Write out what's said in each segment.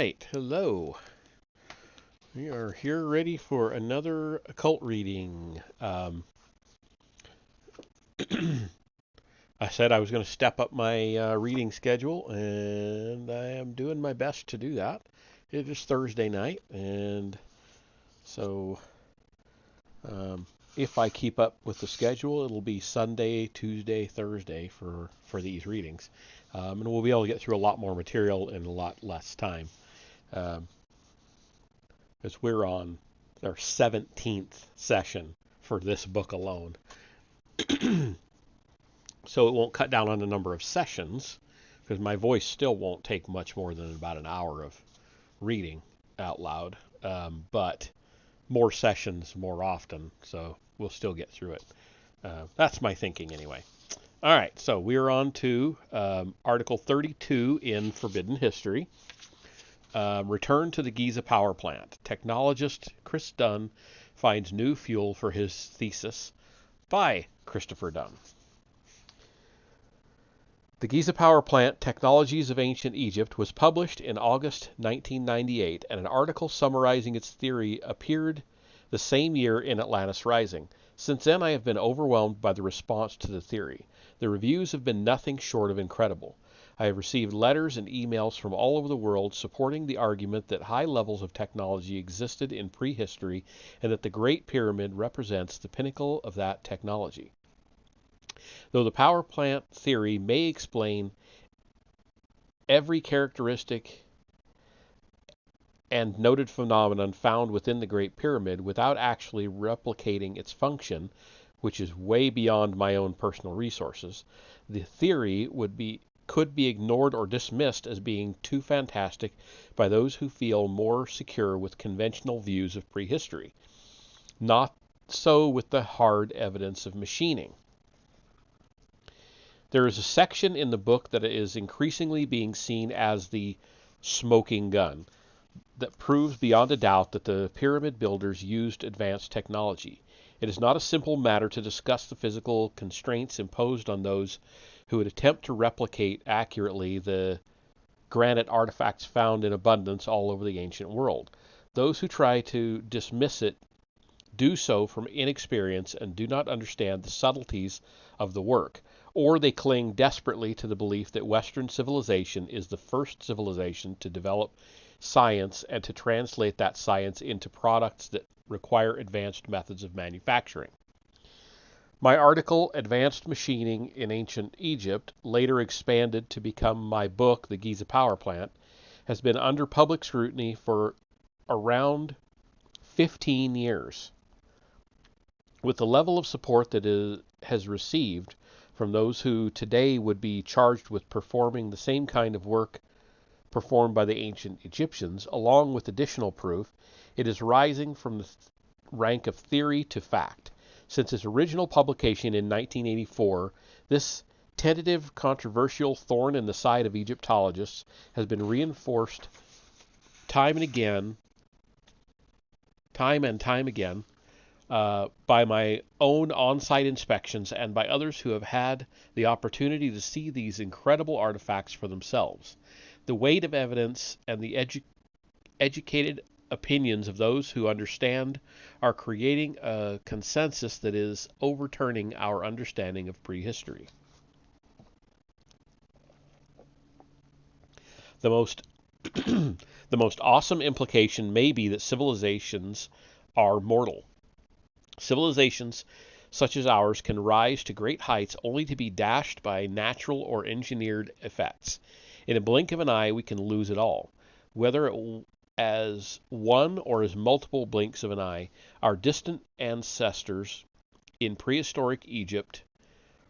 right, hello. We are here ready for another occult reading. I said I was going to step up my reading schedule, and I am doing my best to do that. It is Thursday night, and so if I keep up with the schedule, it'll be Sunday, Tuesday, Thursday for these readings. And we'll be able to get through a lot more material in a lot less time. Because we're on our 17th session for this book alone. So it won't cut down on the number of sessions, because my voice still won't take much more than about an hour of reading out loud. But more sessions more often, so we'll still get through it. That's my thinking anyway. All right, so we're on to Article 32 in Forbidden History. Return to the Giza power plant. Technologist Chris Dunn finds new fuel for his thesis, by Christopher Dunn. The Giza Power Plant, Technologies of Ancient Egypt, was published in August 1998, and an article summarizing its theory appeared the same year in Atlantis Rising. Since then, I have been overwhelmed by the response to the theory. The reviews have been nothing short of incredible. I have received letters and emails from all over the world supporting the argument that high levels of technology existed in prehistory and that the Great Pyramid represents the pinnacle of that technology. Though the power plant theory may explain every characteristic and noted phenomenon found within the Great Pyramid without actually replicating its function, which is way beyond my own personal resources, the theory could be ignored or dismissed as being too fantastic by those who feel more secure with conventional views of prehistory. Not so with the hard evidence of machining. There is a section in the book that is increasingly being seen as the smoking gun that proves beyond a doubt that the pyramid builders used advanced technology. It is not a simple matter to discuss the physical constraints imposed on those who would attempt to replicate accurately the granite artifacts found in abundance all over the ancient world. Those who try to dismiss it do so from inexperience and do not understand the subtleties of the work, or they cling desperately to the belief that Western civilization is the first civilization to develop science and to translate that science into products that require advanced methods of manufacturing. My article, Advanced Machining in Ancient Egypt, later expanded to become my book, The Giza Power Plant, has been under public scrutiny for around 15 years. With the level of support that it has received from those who today would be charged with performing the same kind of work performed by the ancient Egyptians, along with additional proof, it is rising from the rank of theory to fact. Since its original publication in 1984, this tentative, controversial thorn in the side of Egyptologists has been reinforced time and time again, by my own on-site inspections and by others who have had the opportunity to see these incredible artifacts for themselves. The weight of evidence and the educated opinions of those who understand are creating a consensus that is overturning our understanding of prehistory. The most the most awesome implication may be that civilizations are mortal. Civilizations such as ours can rise to great heights only to be dashed by natural or engineered effects. In a blink of an eye, we can lose it all. Whether as one or as multiple blinks of an eye, our distant ancestors in prehistoric Egypt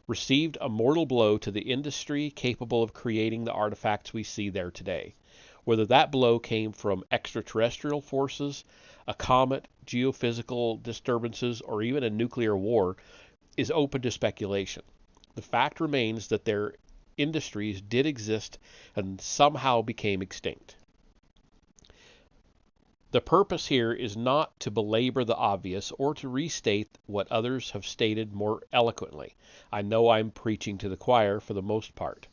received a mortal blow to the industry capable of creating the artifacts we see there today. Whether that blow came from extraterrestrial forces, a comet, geophysical disturbances, or even a nuclear war is open to speculation. The fact remains that their industries did exist and somehow became extinct. The purpose here is not to belabor the obvious or to restate what others have stated more eloquently. I know I'm preaching to the choir for the most part.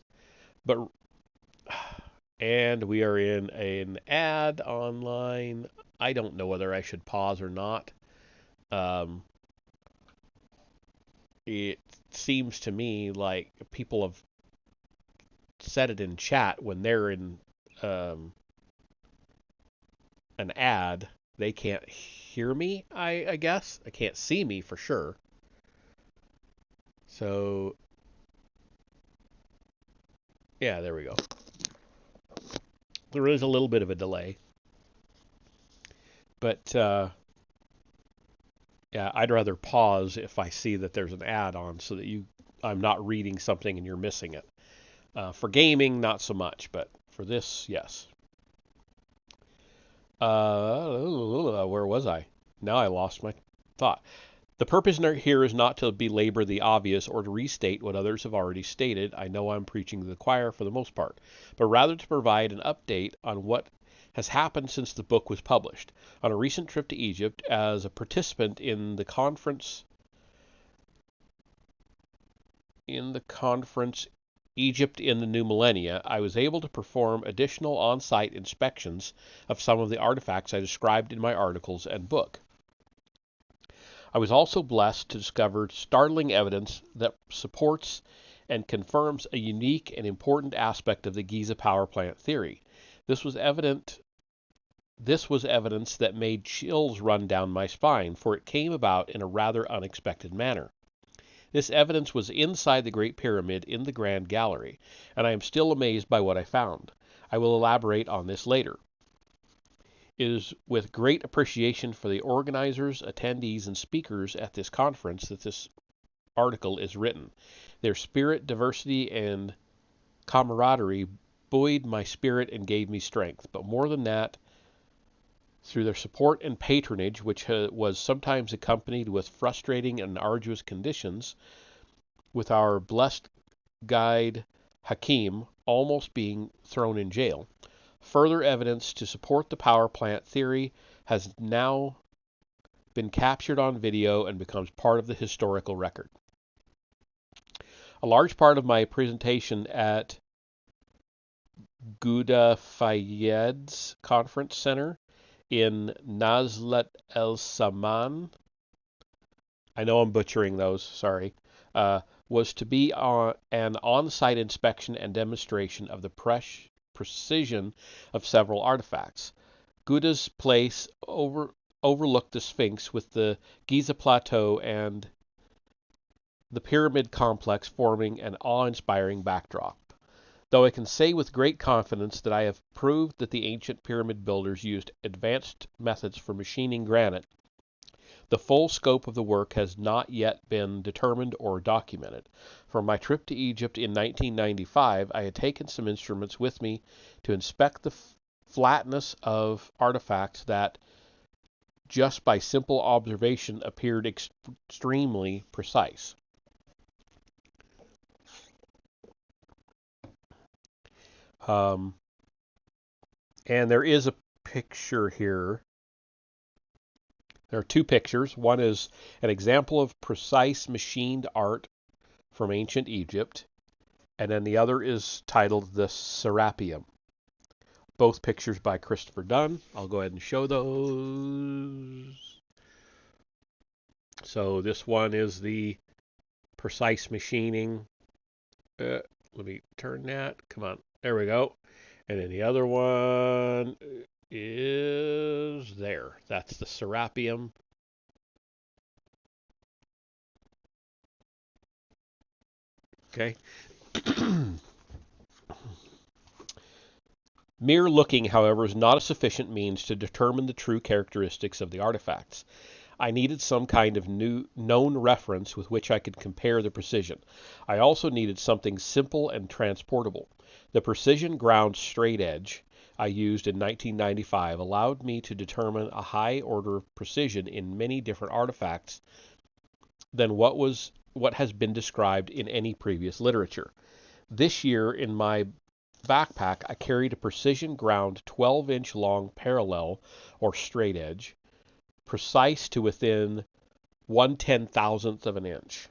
And we are in an ad online. I don't know whether I should pause or not. It seems to me like people have said it in chat when they're in an ad. They can't hear me, I guess. I can't see me for sure. So, yeah, there we go. There is a little bit of a delay. But, yeah, I'd rather pause if I see that there's an ad on so that I'm not reading something and you're missing it. For gaming, not so much, but for this, yes. Where was I? Now I lost my thought. The purpose here is not to belabor the obvious or to restate what others have already stated. I know I'm preaching to the choir for the most part, but rather to provide an update on what has happened since the book was published. On a recent trip to Egypt, as a participant in the conference Egypt in the New Millennia, I was able to perform additional on-site inspections of some of the artifacts I described in my articles and book. I was also blessed to discover startling evidence that supports and confirms a unique and important aspect of the Giza power plant theory. This was evidence that made chills run down my spine, for it came about in a rather unexpected manner. This evidence was inside the Great Pyramid in the Grand Gallery, and I am still amazed by what I found. I will elaborate on this later. It is with great appreciation for the organizers, attendees, and speakers at this conference that this article is written. Their spirit, diversity, and camaraderie buoyed my spirit and gave me strength. But more than that, through their support and patronage, which was sometimes accompanied with frustrating and arduous conditions, with our blessed guide Hakim almost being thrown in jail, further evidence to support the power plant theory has now been captured on video and becomes part of the historical record. A large part of my presentation at Ghouta Fayyad's Conference Center in Nazlat El Saman. I know I'm butchering those, sorry. Was to be an on-site inspection and demonstration of the precision of several artifacts. Ghouda's place overlooked the Sphinx with the Giza Plateau and the pyramid complex forming an awe-inspiring backdrop. Though I can say with great confidence that I have proved that the ancient pyramid builders used advanced methods for machining granite, the full scope of the work has not yet been determined or documented. For my trip to Egypt in 1995, I had taken some instruments with me to inspect the flatness of artifacts that, just by simple observation, appeared extremely precise. And there is a picture here. There are two pictures. One is an example of precise machined art from ancient Egypt, and then the other is titled The Serapeum. Both pictures by Christopher Dunn. I'll go ahead and show those. So this one is the precise machining. Let me turn that. Come on. There we go. And then the other one is there. That's the Serapeum. Okay. Mere looking, however, is not a sufficient means to determine the true characteristics of the artifacts. I needed some kind of known reference with which I could compare the precision. I also needed something simple and transportable. The precision ground straight edge I used in 1995 allowed me to determine a high order of precision in many different artifacts than what has been described in any previous literature. This year in my backpack I carried a precision ground 12-inch long parallel or straight edge, precise to within 1/10,000th of an inch.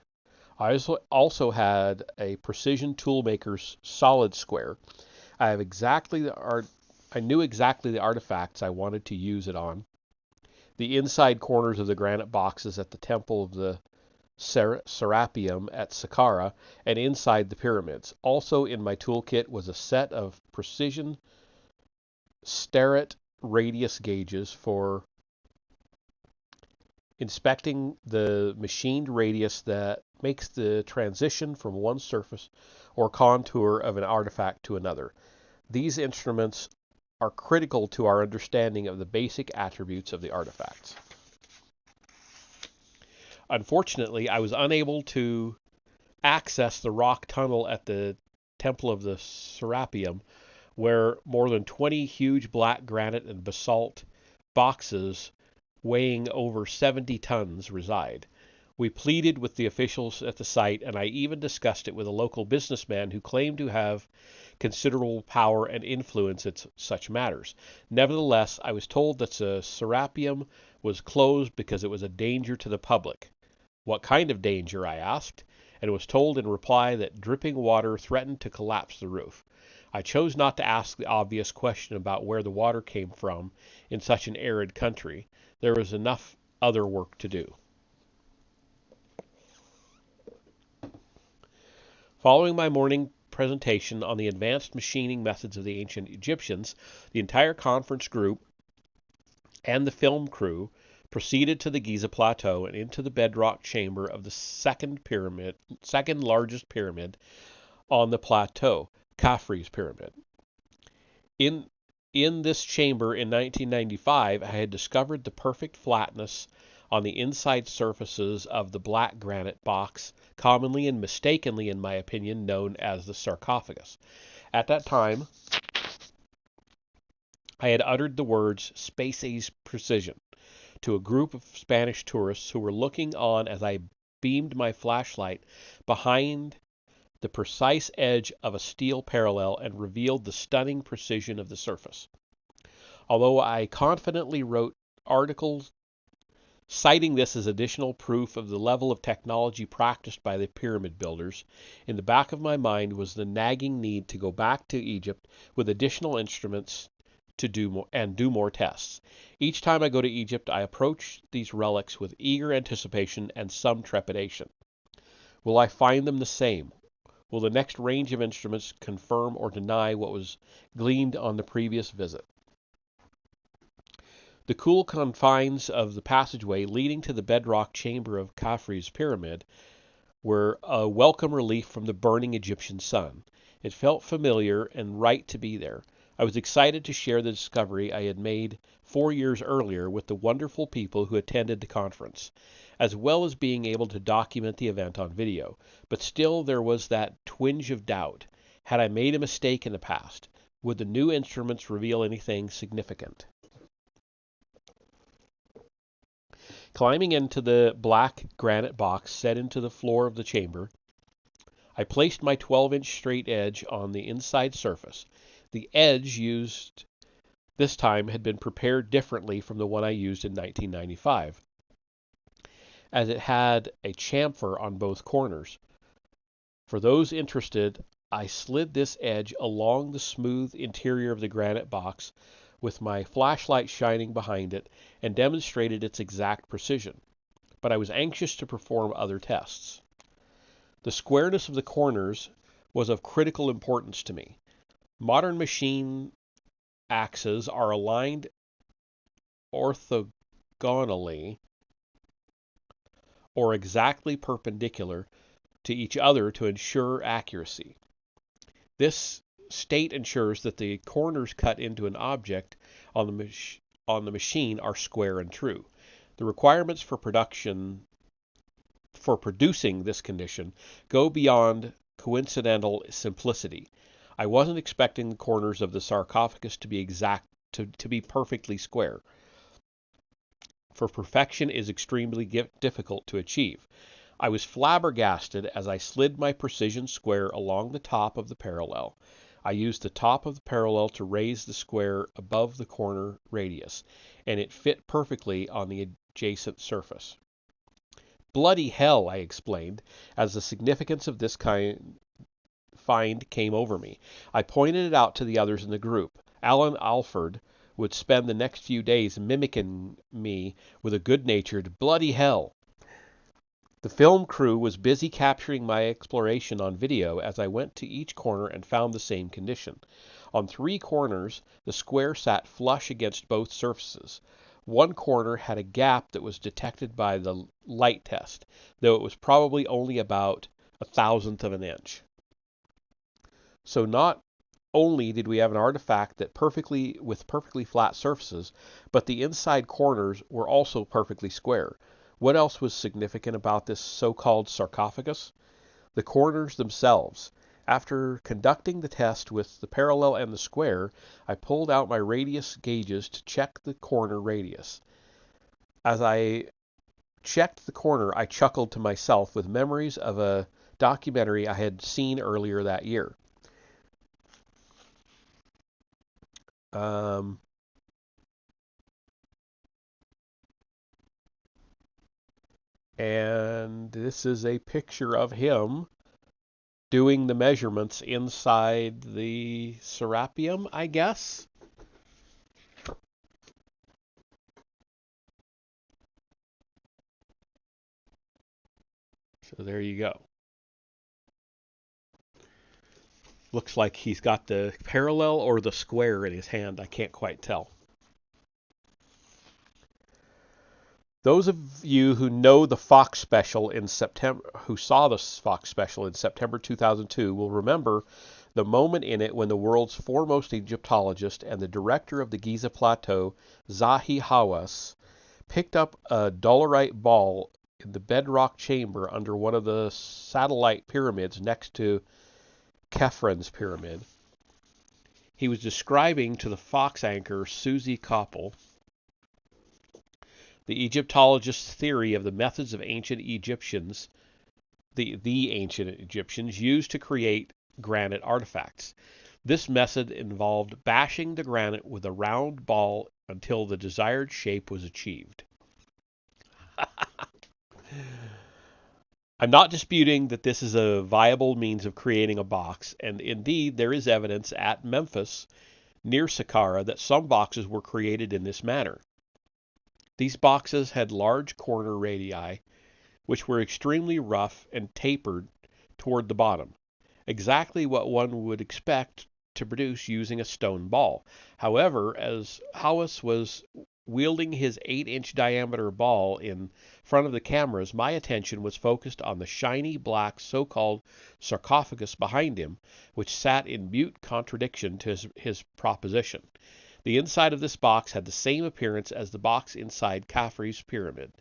I also had a precision toolmaker's solid square. I knew exactly the artifacts I wanted to use it on. The inside corners of the granite boxes at the temple of the Serapeum at Saqqara and inside the pyramids. Also in my toolkit was a set of precision Starrett radius gauges for inspecting the machined radius that makes the transition from one surface or contour of an artifact to another. These instruments are critical to our understanding of the basic attributes of the artifacts. Unfortunately, I was unable to access the rock tunnel at the Temple of the Serapeum, where more than 20 huge black granite and basalt boxes weighing over 70 tons reside. We pleaded with the officials at the site, and I even discussed it with a local businessman who claimed to have considerable power and influence in such matters. Nevertheless, I was told that the Serapeum was closed because it was a danger to the public. What kind of danger, I asked, and was told in reply that dripping water threatened to collapse the roof. I chose not to ask the obvious question about where the water came from in such an arid country. There was enough other work to do. Following my morning presentation on the advanced machining methods of the ancient Egyptians, the entire conference group and the film crew proceeded to the Giza Plateau and into the bedrock chamber of the second largest pyramid on the plateau, Khafre's Pyramid. In this chamber in 1995, I had discovered the perfect flatness on the inside surfaces of the black granite box, commonly and mistakenly, in my opinion, known as the sarcophagus. At that time, I had uttered the words "space-age precision" to a group of Spanish tourists who were looking on as I beamed my flashlight behind the precise edge of a steel parallel and revealed the stunning precision of the surface. Although I confidently wrote articles Citing this as additional proof of the level of technology practiced by the pyramid builders, in the back of my mind was the nagging need to go back to Egypt with additional instruments to do more tests. Each time I go to Egypt, I approach these relics with eager anticipation and some trepidation. Will I find them the same? Will the next range of instruments confirm or deny what was gleaned on the previous visit? The cool confines of the passageway leading to the bedrock chamber of Khafre's pyramid were a welcome relief from the burning Egyptian sun. It felt familiar and right to be there. I was excited to share the discovery I had made 4 years earlier with the wonderful people who attended the conference, as well as being able to document the event on video. But still there was that twinge of doubt. Had I made a mistake in the past? Would the new instruments reveal anything significant? Climbing into the black granite box set into the floor of the chamber, I placed my 12-inch straight edge on the inside surface. The edge used this time had been prepared differently from the one I used in 1995, as it had a chamfer on both corners. For those interested, I slid this edge along the smooth interior of the granite box with my flashlight shining behind it and demonstrated its exact precision. But I was anxious to perform other tests. The squareness of the corners was of critical importance to me. Modern machine axes are aligned orthogonally or exactly perpendicular to each other to ensure accuracy. This state ensures that the corners cut into an object on the machine are square and true. The requirements for producing this condition go beyond coincidental simplicity. I wasn't expecting the corners of the sarcophagus to be to be perfectly square, for perfection is extremely difficult to achieve. I was flabbergasted as I slid my precision square along the top of the parallel. I used the top of the parallel to raise the square above the corner radius, and it fit perfectly on the adjacent surface. Bloody hell, I explained, as the significance of this find came over me. I pointed it out to the others in the group. Alan Alford would spend the next few days mimicking me with a good-natured bloody hell. The film crew was busy capturing my exploration on video as I went to each corner and found the same condition. On 3 corners, the square sat flush against both surfaces. One corner had a gap that was detected by the light test, though it was probably only about 1/1000th of an inch. So not only did we have an artifact with perfectly flat surfaces, but the inside corners were also perfectly square. What else was significant about this so-called sarcophagus? The corners themselves. After conducting the test with the parallel and the square, I pulled out my radius gauges to check the corner radius. As I checked the corner, I chuckled to myself with memories of a documentary I had seen earlier that year. And this is a picture of him doing the measurements inside the serapeum, I guess. So there you go. Looks like he's got the parallel or the square in his hand. I can't quite tell. Those of you who know the Fox special in September, who saw the Fox special in September 2002, will remember the moment in it when the world's foremost Egyptologist and the director of the Giza Plateau, Zahi Hawass, picked up a dolerite ball in the bedrock chamber under one of the satellite pyramids next to Khafre's pyramid. He was describing to the Fox anchor Susie Koppel the Egyptologist's theory of the methods of ancient Egyptians, the ancient Egyptians used to create granite artifacts. This method involved bashing the granite with a round ball until the desired shape was achieved. I'm not disputing that this is a viable means of creating a box, and indeed there is evidence at Memphis, near Saqqara, that some boxes were created in this manner. These boxes had large corner radii, which were extremely rough and tapered toward the bottom, exactly what one would expect to produce using a stone ball. However, as Howes was wielding his 8-inch diameter ball in front of the cameras, my attention was focused on the shiny black so-called sarcophagus behind him, which sat in mute contradiction to his proposition. The inside of this box had the same appearance as the box inside Khafre's pyramid.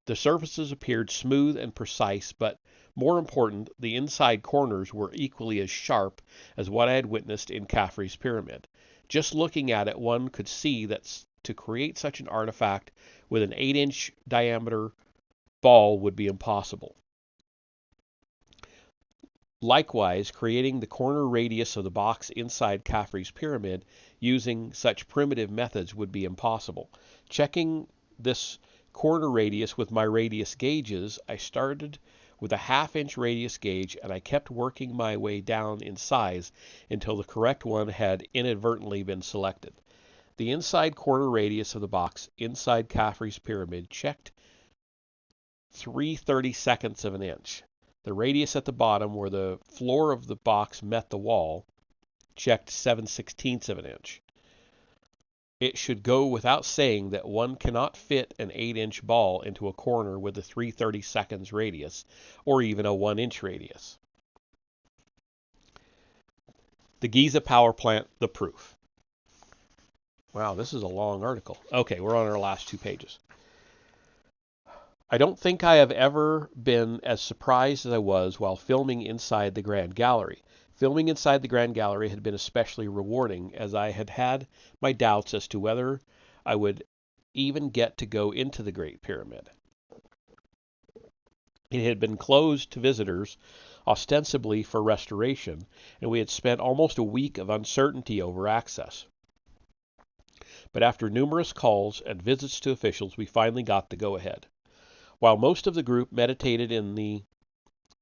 The surfaces appeared smooth and precise, but more important, the inside corners were equally as sharp as what I had witnessed in Khafre's pyramid. Just looking at it, one could see that to create such an artifact with an 8-inch diameter ball would be impossible. Likewise, creating the corner radius of the box inside Khafre's pyramid using such primitive methods would be impossible. Checking this corner radius with my radius gauges, I started with a 1/2-inch radius gauge, and I kept working my way down in size until the correct one had inadvertently been selected. The inside corner radius of the box inside Khafre's pyramid checked 3/32 of an inch. The radius at the bottom, where the floor of the box met the wall, checked 7/16 of an inch. It should go without saying that one cannot fit an 8-inch ball into a corner with a 3/32 radius, or even a 1-inch radius. The Giza power plant, the proof. Wow, this is a long article. Okay, we're on our last 2 pages. I don't think I have ever been as surprised as I was while filming inside the Grand Gallery. Filming inside the Grand Gallery had been especially rewarding, as I had had my doubts as to whether I would even get to go into the Great Pyramid. It had been closed to visitors, ostensibly for restoration, and we had spent almost a week of uncertainty over access. But after numerous calls and visits to officials, we finally got the go-ahead. While most of the group meditated in the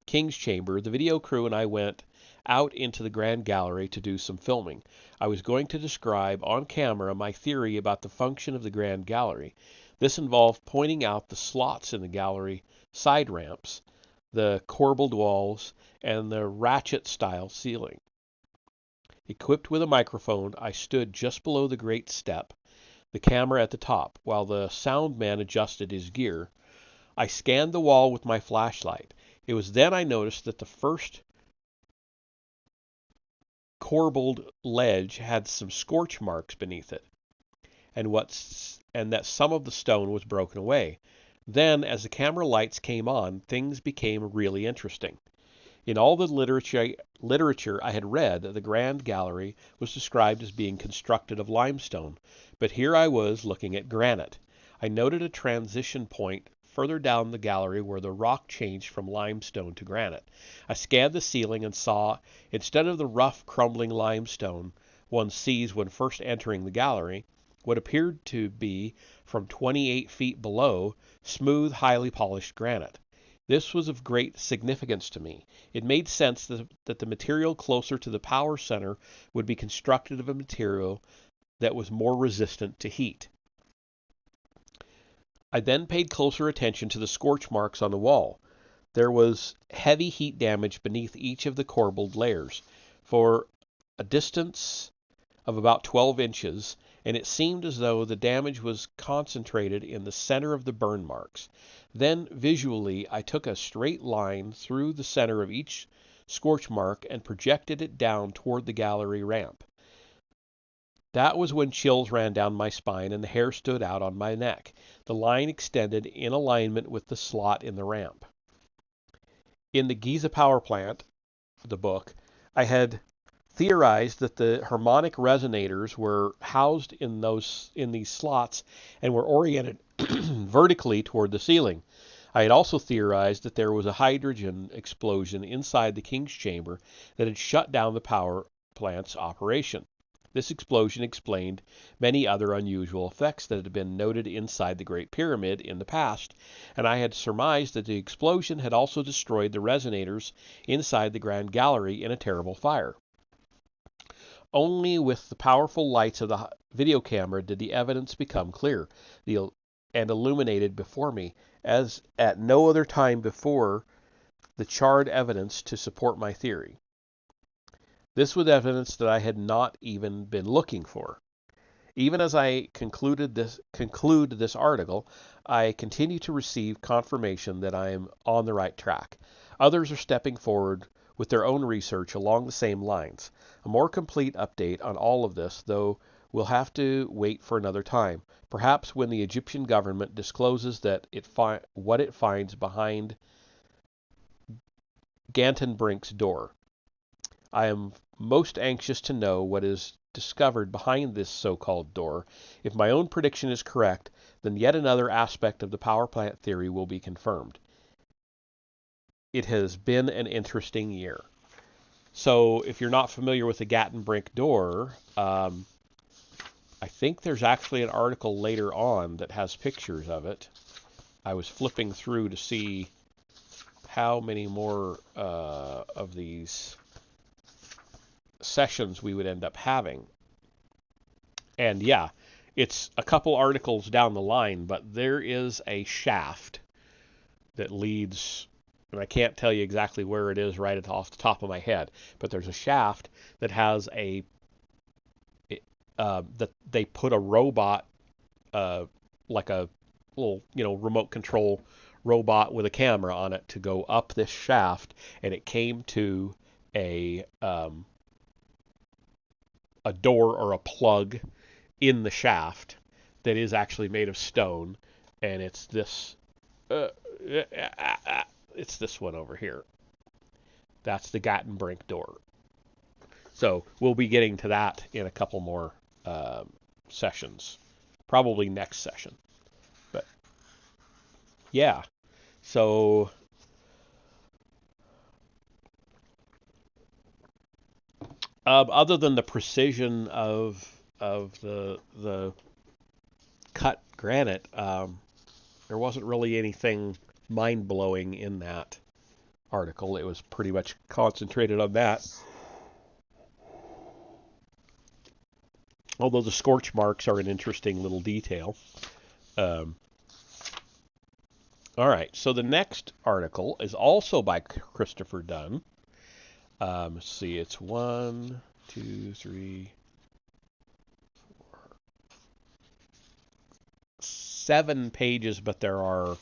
King's Chamber, the video crew and I went out into the Grand Gallery to do some filming. I was going to describe on camera my theory about the function of the Grand Gallery. This involved pointing out the slots in the gallery side ramps, the corbelled walls, and the ratchet-style ceiling. Equipped with a microphone, I stood just below the great step, the camera at the top, while the sound man adjusted his gear. I scanned the wall with my flashlight. It was then I noticed that the first corbelled ledge had some scorch marks beneath it, and that some of the stone was broken away. Then, as the camera lights came on, things became really interesting. In all the literature I had read, the Grand Gallery was described as being constructed of limestone, but here I was looking at granite. I noted a transition point further down the gallery where the rock changed from limestone to granite. I scanned the ceiling and saw, instead of the rough, crumbling limestone one sees when first entering the gallery, what appeared to be, from 28 feet below, smooth, highly polished granite. This was of great significance to me. It made sense that the material closer to the power center would be constructed of a material that was more resistant to heat. I then paid closer attention to the scorch marks on the wall. There was heavy heat damage beneath each of the corbelled layers for a distance of about 12 inches, and it seemed as though the damage was concentrated in the center of the burn marks. Then, visually, I took a straight line through the center of each scorch mark and projected it down toward the gallery ramp. That was when chills ran down my spine and the hair stood out on my neck. The line extended in alignment with the slot in the ramp. In the Giza power plant, the book, I had theorized that the harmonic resonators were housed in these slots and were oriented vertically toward the ceiling. I had also theorized that there was a hydrogen explosion inside the King's Chamber that had shut down the power plant's operation. This explosion explained many other unusual effects that had been noted inside the Great Pyramid in the past, and I had surmised that the explosion had also destroyed the resonators inside the Grand Gallery in a terrible fire. Only with the powerful lights of the video camera did the evidence become clear and illuminated before me, as at no other time before the charred evidence to support my theory. This was evidence that I had not even been looking for. Even as I conclude this article, I continue to receive confirmation that I am on the right track. Others are stepping forward with their own research along the same lines. A more complete update on all of this, though, will have to wait for another time, perhaps when the Egyptian government discloses what it finds behind Gantenbrink's door. I am most anxious to know what is discovered behind this so-called door. If my own prediction is correct, then yet another aspect of the power plant theory will be confirmed. It has been an interesting year. So if you're not familiar with the Gantenbrink door, I think there's actually an article later on that has pictures of it. I was flipping through to see how many more of these sessions we would end up having. And yeah, it's a couple articles down the line, but there is a shaft that leads, and I can't tell you exactly where it is right off the top of my head, but there's a shaft that has that they put a robot, like a little, remote control robot with a camera on it to go up this shaft, and it came to a door or a plug in the shaft that is actually made of stone, and it's this one over here. That's the Gantenbrink door. So we'll be getting to that in a couple more sessions, probably next session. But yeah, so other than the precision of the cut granite, there wasn't really anything mind-blowing in that article. It was pretty much concentrated on that. Although the scorch marks are an interesting little detail. All right, so the next article is also by Christopher Dunn. Let's see, it's 1, 2, 3, 4, 7 pages, but there are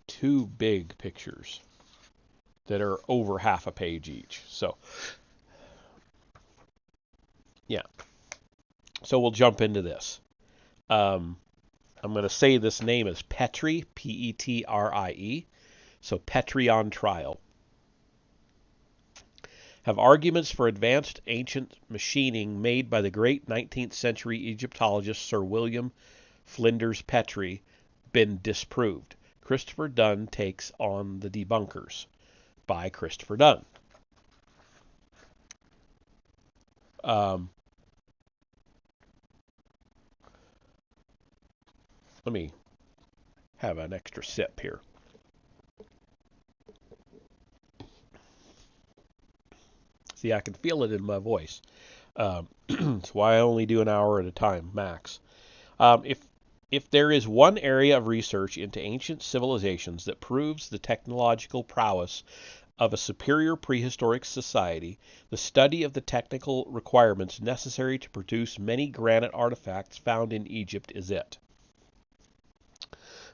2 big pictures that are over half a page each. So, yeah. So we'll jump into this. I'm going to say this name is Petrie, P-E-T-R-I-E. So Petrie on trial. Have arguments for advanced ancient machining made by the great 19th century Egyptologist Sir William Flinders Petrie been disproved? Christopher Dunn takes on the debunkers, by Christopher Dunn. Let me have an extra sip here. See, I can feel it in my voice. That's why I only do an hour at a time, max. If there is one area of research into ancient civilizations that proves the technological prowess of a superior prehistoric society, the study of the technical requirements necessary to produce many granite artifacts found in Egypt is it.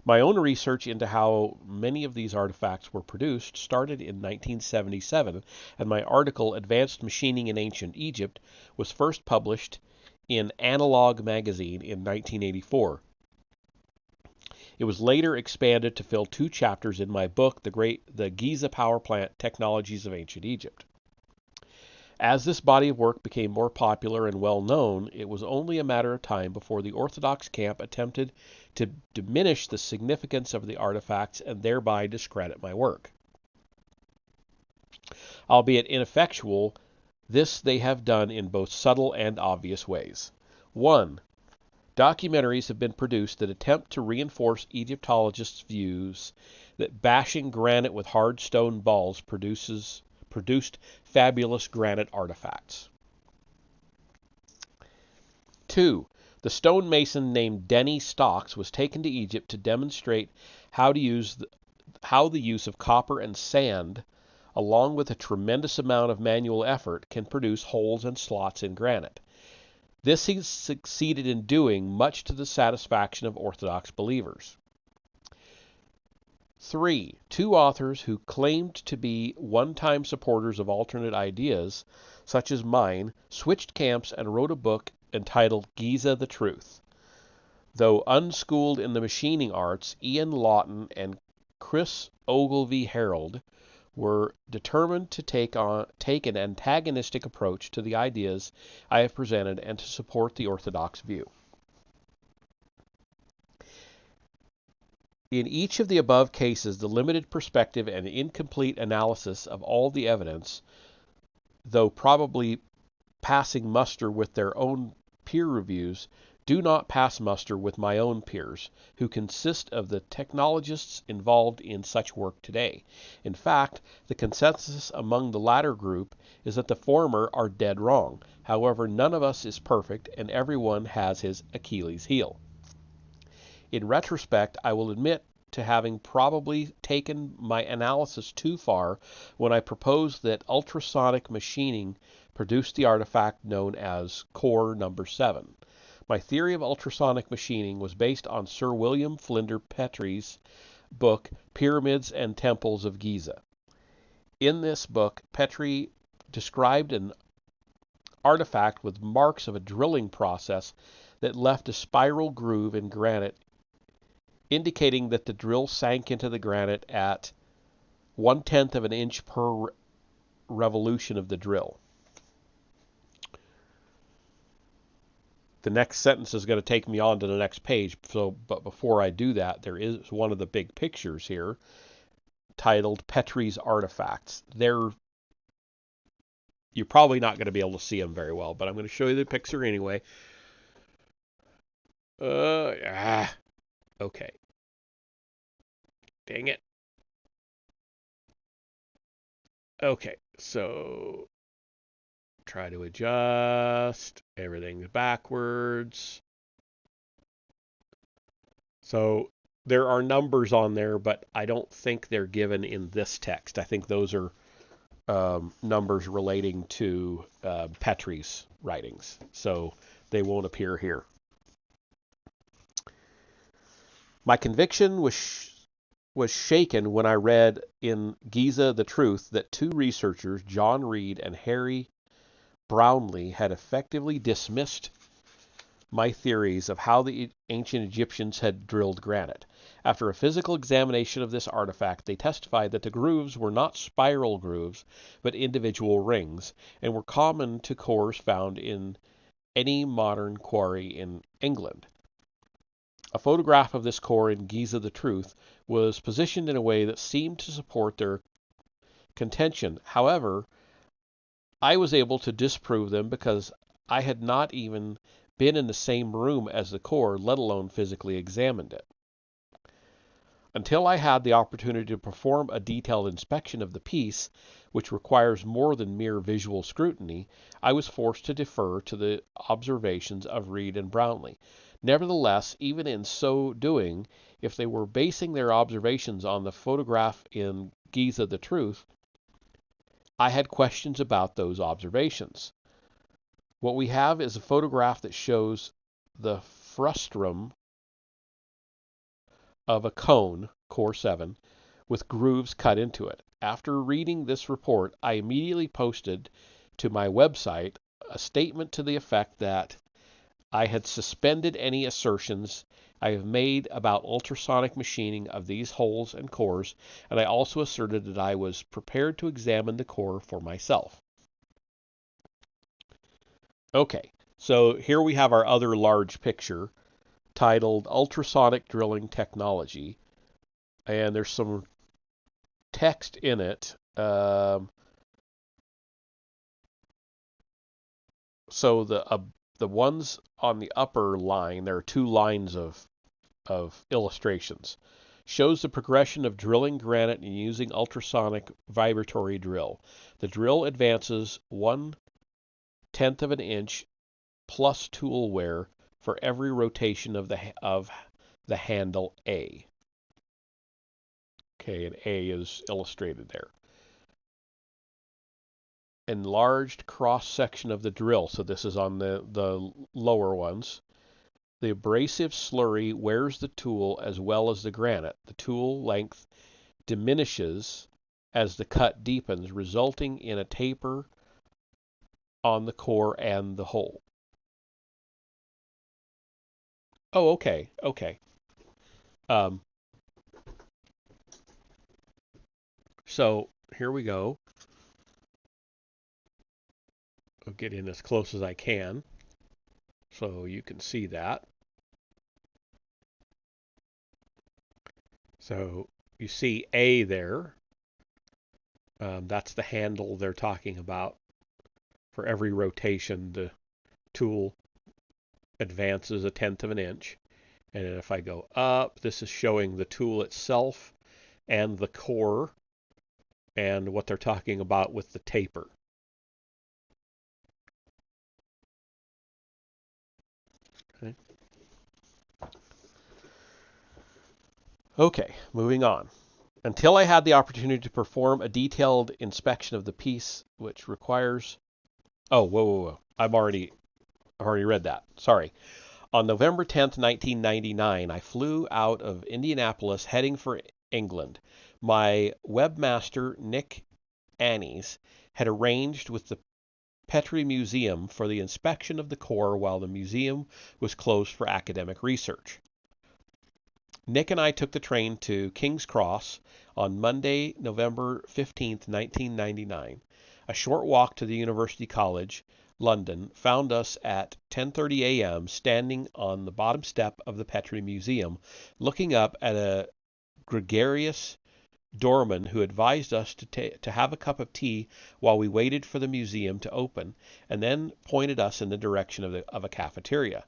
My own research into how many of these artifacts were produced started in 1977, and my article, Advanced Machining in Ancient Egypt, was first published in Analog magazine in 1984. It was later expanded to fill 2 chapters in my book, The Giza Power Plant, Technologies of Ancient Egypt. As this body of work became more popular and well known, it was only a matter of time before the Orthodox camp attempted to diminish the significance of the artifacts and thereby discredit my work. Albeit ineffectual, This they have done in both subtle and obvious ways. 1. Documentaries have been produced that attempt to reinforce Egyptologists' views that bashing granite with hard stone balls produced fabulous granite artifacts. 2. The stonemason named Denny Stocks was taken to Egypt to demonstrate how the use of copper and sand, along with a tremendous amount of manual effort, can produce holes and slots in granite. This he succeeded in doing, much to the satisfaction of Orthodox believers. 3. Two authors who claimed to be one-time supporters of alternate ideas, such as mine, switched camps and wrote a book entitled Giza the Truth. Though unschooled in the machining arts, Ian Lawton and Chris Ogilvie Harold were determined to take an antagonistic approach to the ideas I have presented and to support the Orthodox view. In each of the above cases, the limited perspective and incomplete analysis of all the evidence, though probably passing muster with their own peer reviews, do not pass muster with my own peers, who consist of the technologists involved in such work today. In fact, the consensus among the latter group is that the former are dead wrong. However, none of us is perfect, and everyone has his Achilles heel. In retrospect, I will admit to having probably taken my analysis too far when I proposed that ultrasonic machining produced the artifact known as Core Number 7. My theory of ultrasonic machining was based on Sir William Flinders Petrie's book, Pyramids and Temples of Giza. In this book, Petrie described an artifact with marks of a drilling process that left a spiral groove in granite, indicating that the drill sank into the granite at 1/10 of an inch per revolution of the drill. The next sentence is going to take me on to the next page, but before I do that, there is one of the big pictures here titled Petrie's Artifacts. You're probably not going to be able to see them very well, but I'm going to show you the picture anyway. Okay. Dang it. Okay, so try to adjust everything backwards. So there are numbers on there, but I don't think they're given in this text. I think those are numbers relating to Petrie's writings, so they won't appear here. My conviction was shaken when I read in Giza the Truth that two researchers, John Reed and Harry Brownlee, had effectively dismissed my theories of how the ancient Egyptians had drilled granite. After a physical examination of this artifact, they testified that the grooves were not spiral grooves, but individual rings, and were common to cores found in any modern quarry in England. A photograph of this core in Giza the Truth was positioned in a way that seemed to support their contention. However, I was able to disprove them because I had not even been in the same room as the core, let alone physically examined it. Until I had the opportunity to perform a detailed inspection of the piece, which requires more than mere visual scrutiny, I was forced to defer to the observations of Reed and Brownlee. Nevertheless, even in so doing, if they were basing their observations on the photograph in Giza the Truth, I had questions about those observations. What we have is a photograph that shows the frustrum of a cone, core 7, with grooves cut into it. After reading this report, I immediately posted to my website a statement to the effect that I had suspended any assertions I have made about ultrasonic machining of these holes and cores, and I also asserted that I was prepared to examine the core for myself. Okay, so here we have our other large picture titled Ultrasonic Drilling Technology, and there's some text in it. So the ones on the upper line, there are two lines of illustrations. Shows the progression of drilling granite and using ultrasonic vibratory drill. The drill advances 1/10 of an inch plus tool wear for every rotation of the handle A. Okay, and A is illustrated there. Enlarged cross section of the drill. So this is on the lower ones. The abrasive slurry wears the tool as well as the granite. The tool length diminishes as the cut deepens, resulting in a taper on the core and the hole. Oh, okay, okay. So here we go. I'll get in as close as I can so you can see that. So you see A there. That's the handle they're talking about. For every rotation, the tool advances 1/10 of an inch. And if I go up, this is showing the tool itself and the core and what they're talking about with the taper. Okay. Okay, moving on. Until I had the opportunity to perform a detailed inspection of the piece, which requires... Oh, whoa. I've already read that. Sorry. On November 10th, 1999, I flew out of Indianapolis heading for England. My webmaster, Nick Annies, had arranged with the Petrie Museum for the inspection of the core while the museum was closed for academic research. Nick and I took the train to King's Cross on Monday, November 15th, 1999. A short walk to the University College, London, found us at 10:30 a.m. standing on the bottom step of the Petrie Museum, looking up at a gregarious doorman who advised us to have a cup of tea while we waited for the museum to open, and then pointed us in the direction of a cafeteria.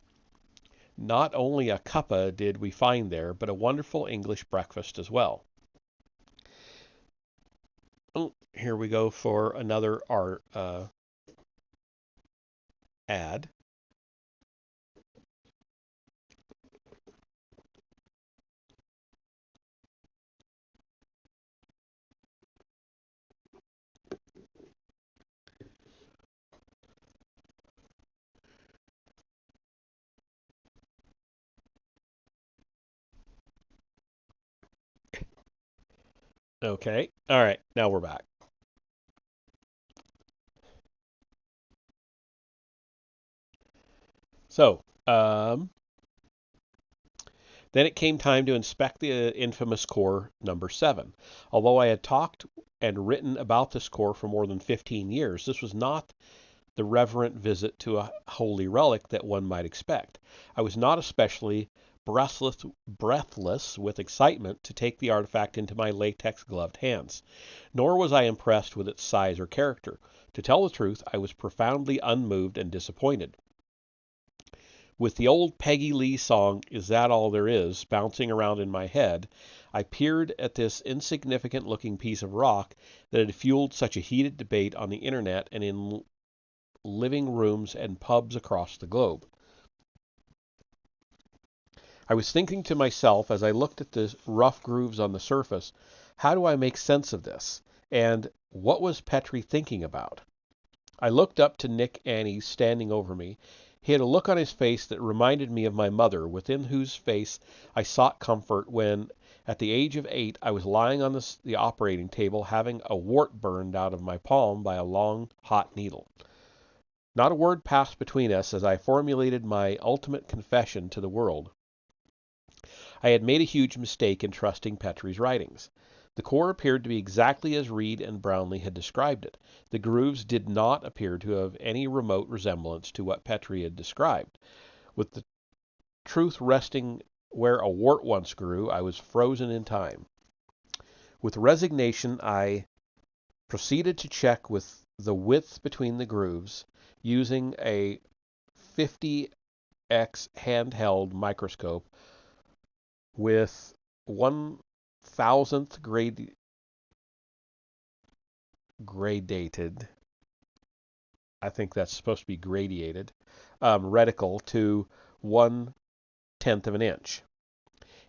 Not only a cuppa did we find there, but a wonderful English breakfast as well. Oh, here we go for another art ad. Okay, all right, now we're back. So, then it came time to inspect the infamous core number 7. Although I had talked and written about this core for more than 15 years, this was not the reverent visit to a holy relic that one might expect. I was not especially breathless with excitement to take the artifact into my latex-gloved hands, nor was I impressed with its size or character. To tell the truth, I was profoundly unmoved and disappointed. With the old Peggy Lee song, Is That All There Is, bouncing around in my head, I peered at this insignificant-looking piece of rock that had fueled such a heated debate on the internet and in living rooms and pubs across the globe. I was thinking to myself as I looked at the rough grooves on the surface, how do I make sense of this? And what was Petrie thinking about? I looked up to Nick Annies standing over me. He had a look on his face that reminded me of my mother, within whose face I sought comfort when, at the age of 8, I was lying on the operating table having a wart burned out of my palm by a long, hot needle. Not a word passed between us as I formulated my ultimate confession to the world. I had made a huge mistake in trusting Petrie's writings. The core appeared to be exactly as Reed and Brownlee had described it. The grooves did not appear to have any remote resemblance to what Petrie had described. With the truth resting where a wart once grew, I was frozen in time. With resignation, I proceeded to check with the width between the grooves. using a 50x handheld microscope with 1,000th gradated, I think that's supposed to be gradiated, reticle to 1/10 of an inch.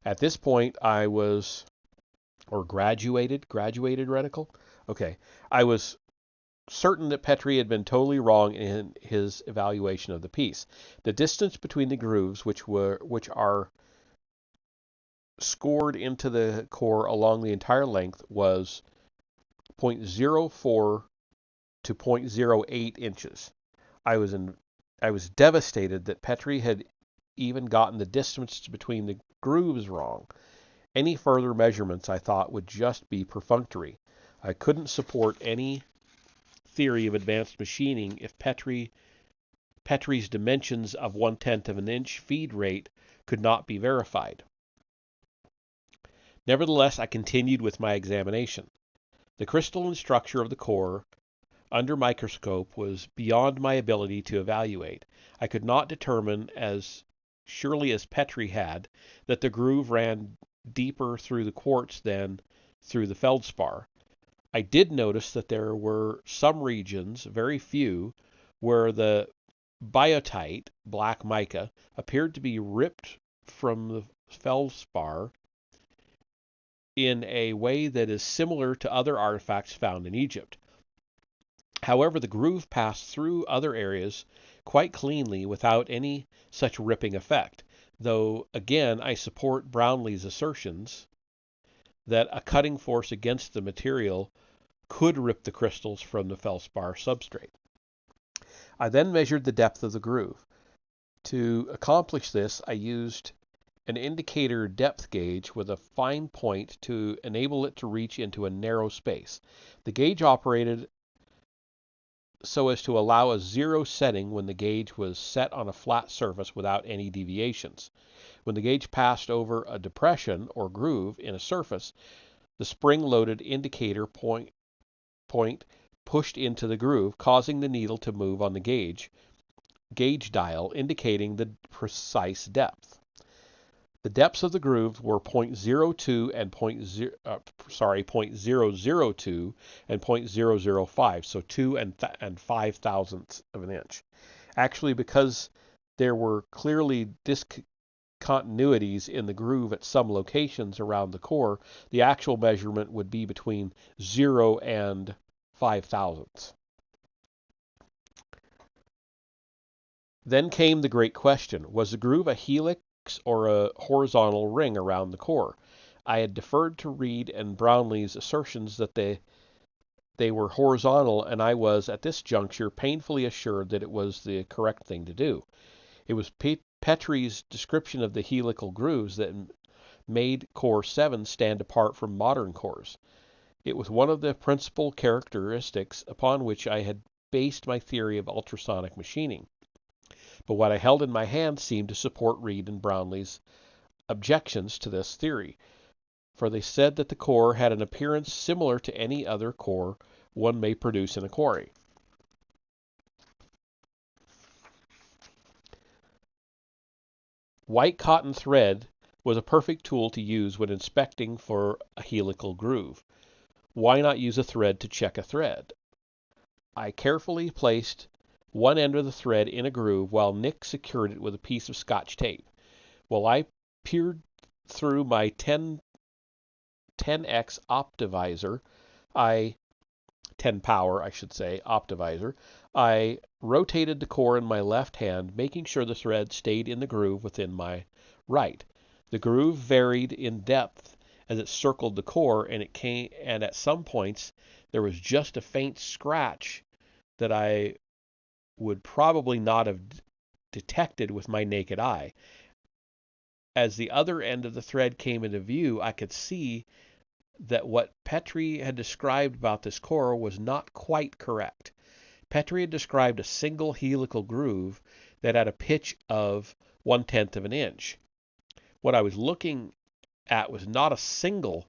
At this point, I was, or graduated reticle? Okay. I was certain that Petrie had been totally wrong in his evaluation of the piece. The distance between the grooves, which are scored into the core along the entire length, was 0.04 to 0.08 inches. I was devastated that Petrie had even gotten the distance between the grooves wrong. Any further measurements, I thought, would just be perfunctory. I couldn't support any theory of advanced machining if Petrie's dimensions of 1/10 of an inch feed rate could not be verified. Nevertheless, I continued with my examination. The crystalline structure of the core under microscope was beyond my ability to evaluate. I could not determine, as surely as Petrie had, that the groove ran deeper through the quartz than through the feldspar. I did notice that there were some regions, very few, where the biotite, black mica, appeared to be ripped from the feldspar in a way that is similar to other artifacts found in Egypt. However, the groove passed through other areas quite cleanly without any such ripping effect, though again I support Brownlee's assertions that a cutting force against the material could rip the crystals from the feldspar substrate. I then measured the depth of the groove. To accomplish this, I used an indicator depth gauge with a fine point to enable it to reach into a narrow space. The gauge operated so as to allow a zero setting when the gauge was set on a flat surface without any deviations. When the gauge passed over a depression or groove in a surface, the spring-loaded indicator point pushed into the groove, causing the needle to move on the gauge dial, indicating the precise depth. The depths of the grooves were 0.02 and 0.002 and 0.005, so 2 and 5 thousandths of an inch. Actually, because there were clearly discontinuities in the groove at some locations around the core, the actual measurement would be between 0 and 5 thousandths. Then came the great question: was the groove a helix or a horizontal ring around the core? I had deferred to Reed and Brownlee's assertions that they were horizontal, and I was, at this juncture, painfully assured that it was the correct thing to do. It was Petrie's description of the helical grooves that made Core 7 stand apart from modern cores. It was one of the principal characteristics upon which I had based my theory of ultrasonic machining. But what I held in my hand seemed to support Reed and Brownlee's objections to this theory, for they said that the core had an appearance similar to any other core one may produce in a quarry. White cotton thread was a perfect tool to use when inspecting for a helical groove. Why not use a thread to check a thread? I carefully placed one end of the thread in a groove while Nick secured it with a piece of Scotch tape. While I peered through my 10x optivisor, 10 power, I should say, optivisor, I rotated the core in my left hand, making sure the thread stayed in the groove within my right. The groove varied in depth as it circled the core, and at some points there was just a faint scratch that I would probably not have detected with my naked eye. As the other end of the thread came into view, I could see that what Petrie had described about this core was not quite correct. Petrie had described a single helical groove that had a pitch of 1/10 of an inch. What I was looking at was not a single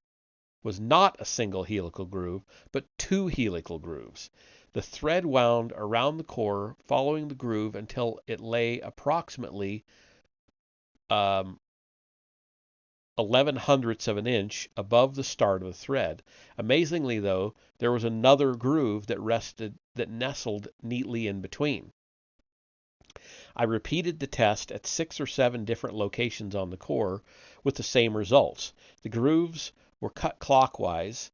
helical groove, but two helical grooves. The thread wound around the core, following the groove until it lay approximately 11 hundredths of an inch above the start of the thread. Amazingly, though, there was another groove that nestled neatly in between. I repeated the test at 6 or 7 different locations on the core with the same results. The grooves were cut clockwise,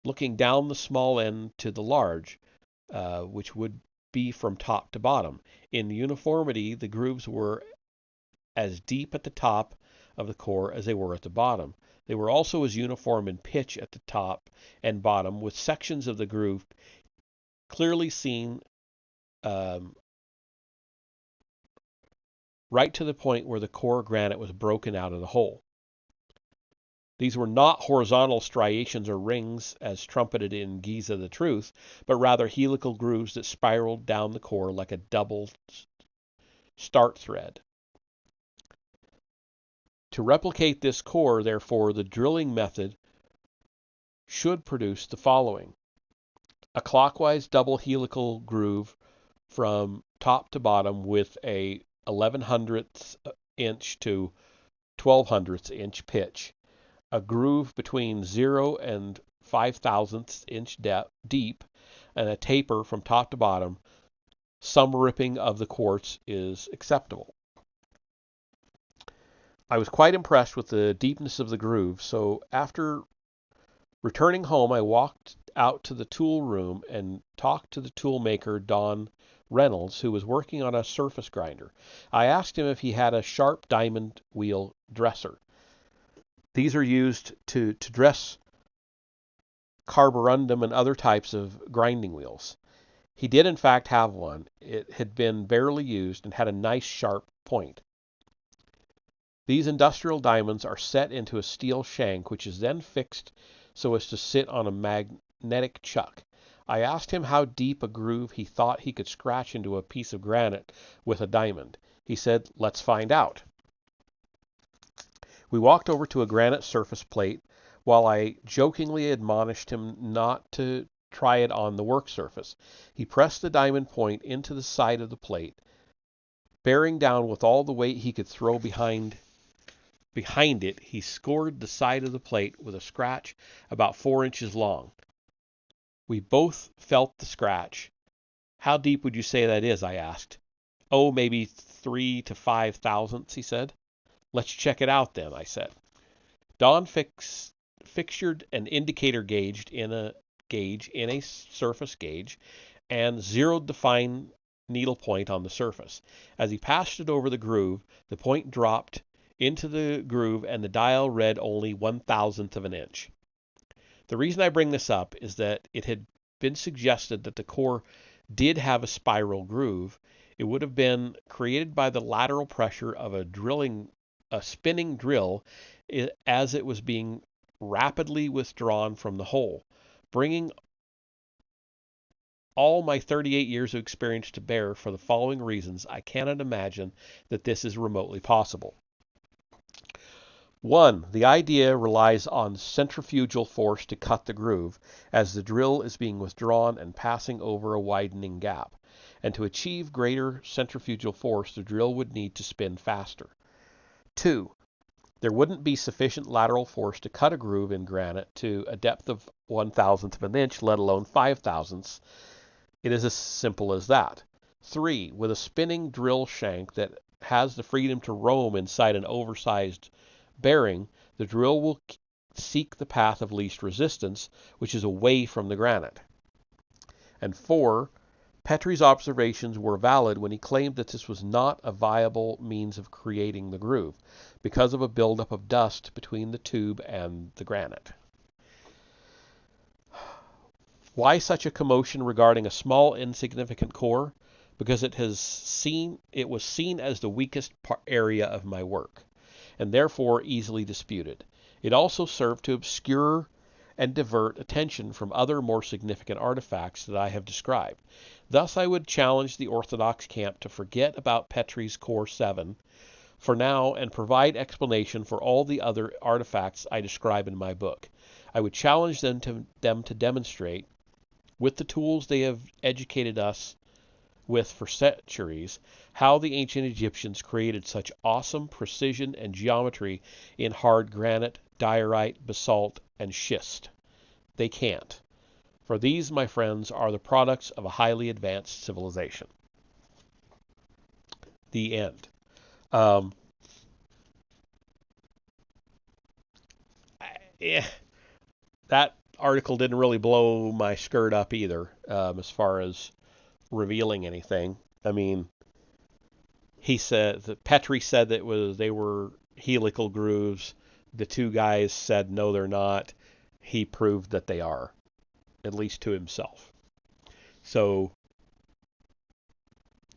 looking down the small end to the large, which would be from top to bottom. In uniformity, the grooves were as deep at the top of the core as they were at the bottom. They were also as uniform in pitch at the top and bottom, with sections of the groove clearly seen right to the point where the core granite was broken out of the hole. These were not horizontal striations or rings as trumpeted in Giza the Truth, but rather helical grooves that spiraled down the core like a double start thread. To replicate this core, therefore, the drilling method should produce the following: a clockwise double helical groove from top to bottom with a 11 hundredths inch to 12 hundredths inch pitch, a groove between 0 and 5 thousandths inch deep, and a taper from top to bottom. Some ripping of the quartz is acceptable. I was quite impressed with the deepness of the groove, so after returning home, I walked out to the tool room and talked to the tool maker, Don Reynolds, who was working on a surface grinder. I asked him if he had a sharp diamond wheel dresser. These are used to dress carborundum and other types of grinding wheels. He did in fact have one. It had been barely used and had a nice sharp point. These industrial diamonds are set into a steel shank, which is then fixed so as to sit on a magnetic chuck. I asked him how deep a groove he thought he could scratch into a piece of granite with a diamond. He said, "Let's find out." We walked over to a granite surface plate while I jokingly admonished him not to try it on the work surface. He pressed the diamond point into the side of the plate, bearing down with all the weight he could throw behind it. He scored the side of the plate with a scratch about 4 inches long. We both felt the scratch. "How deep would you say that is?" I asked. "Oh, maybe 3 to 5 thousandths," he said. "Let's check it out then," I said. Don fixtured an indicator gauge in a surface gauge and zeroed the fine needle point on the surface. As he passed it over the groove, the point dropped into the groove and the dial read only 1/1000th of an inch. The reason I bring this up is that it had been suggested that the core did have a spiral groove. It would have been created by the lateral pressure of a spinning drill as it was being rapidly withdrawn from the hole. Bringing all my 38 years of experience to bear for the following reasons, I cannot imagine that this is remotely possible. 1. The idea relies on centrifugal force to cut the groove, as the drill is being withdrawn and passing over a widening gap. And to achieve greater centrifugal force, the drill would need to spin faster. 2. There wouldn't be sufficient lateral force to cut a groove in granite to a depth of 1/1000th of an inch, let alone 5 thousandths. It is as simple as that. 3. With a spinning drill shank that has the freedom to roam inside an oversized bearing, the drill will seek the path of least resistance, which is away from the granite. And 4. Petrie's observations were valid when he claimed that this was not a viable means of creating the groove, because of a buildup of dust between the tube and the granite. Why such a commotion regarding a small, insignificant core? Because it was seen as the weakest area of my work, and therefore easily disputed. It also served to obscure and divert attention from other more significant artifacts that I have described. Thus I would challenge the Orthodox camp to forget about Petrie's Core 7 for now and provide explanation for all the other artifacts I describe in my book. I would challenge them to demonstrate with the tools they have educated us with for centuries, how the ancient Egyptians created such awesome precision and geometry in hard granite, diorite, basalt, and schist. They can't. For these, my friends, are the products of a highly advanced civilization. The end. That article didn't really blow my skirt up either, as far as revealing anything. I mean, he said that Petrie said that they were helical grooves. The two guys said no, they're not. He proved that they are, at least to himself. So,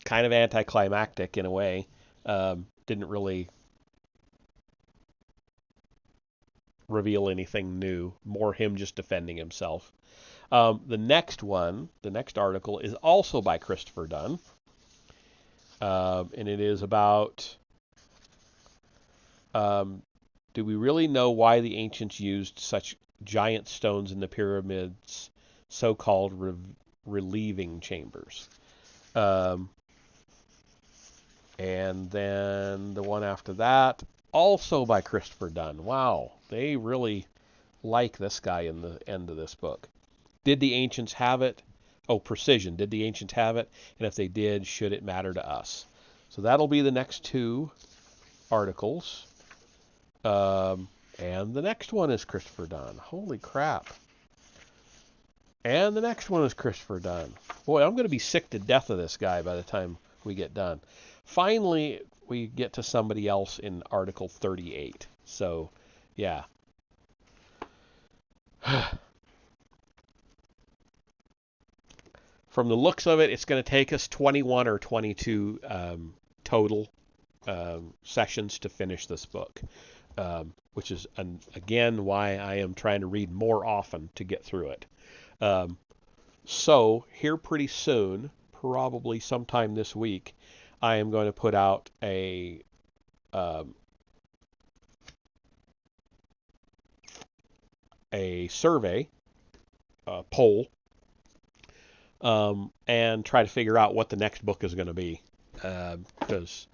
kind of anticlimactic in a way. Didn't really reveal anything new. More him just defending himself. The next article, is also by Christopher Dunn. And it is about, do we really know why the ancients used such giant stones in the pyramids, so-called relieving chambers? And then the one after that, also by Christopher Dunn. Wow, they really like this guy in the end of this book. Did the ancients have it? Oh, precision. Did the ancients have it? And if they did, should it matter to us? So that'll be the next two articles. And the next one is Christopher Dunn. Holy crap. And the next one is Christopher Dunn. Boy, I'm going to be sick to death of this guy by the time we get done. Finally, we get to somebody else in Article 38. So, yeah. From the looks of it, it's going to take us 21 or 22 total sessions to finish this book, which is, again, why I am trying to read more often to get through it. So, here pretty soon, probably sometime this week, I am going to put out a survey, a poll, and try to figure out what the next book is going to be, because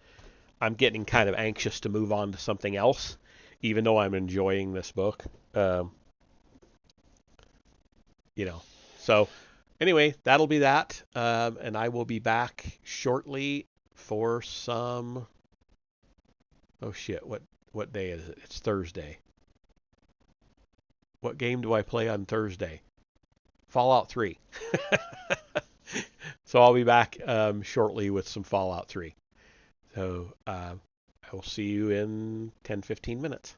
I'm getting kind of anxious to move on to something else, even though I'm enjoying this book. So anyway, that'll be that, and I will be back shortly for some. Oh shit! What day is it? It's Thursday. What game do I play on Thursday? Fallout 3. So I'll be back shortly with some Fallout 3. So I will see you in 10-15 minutes.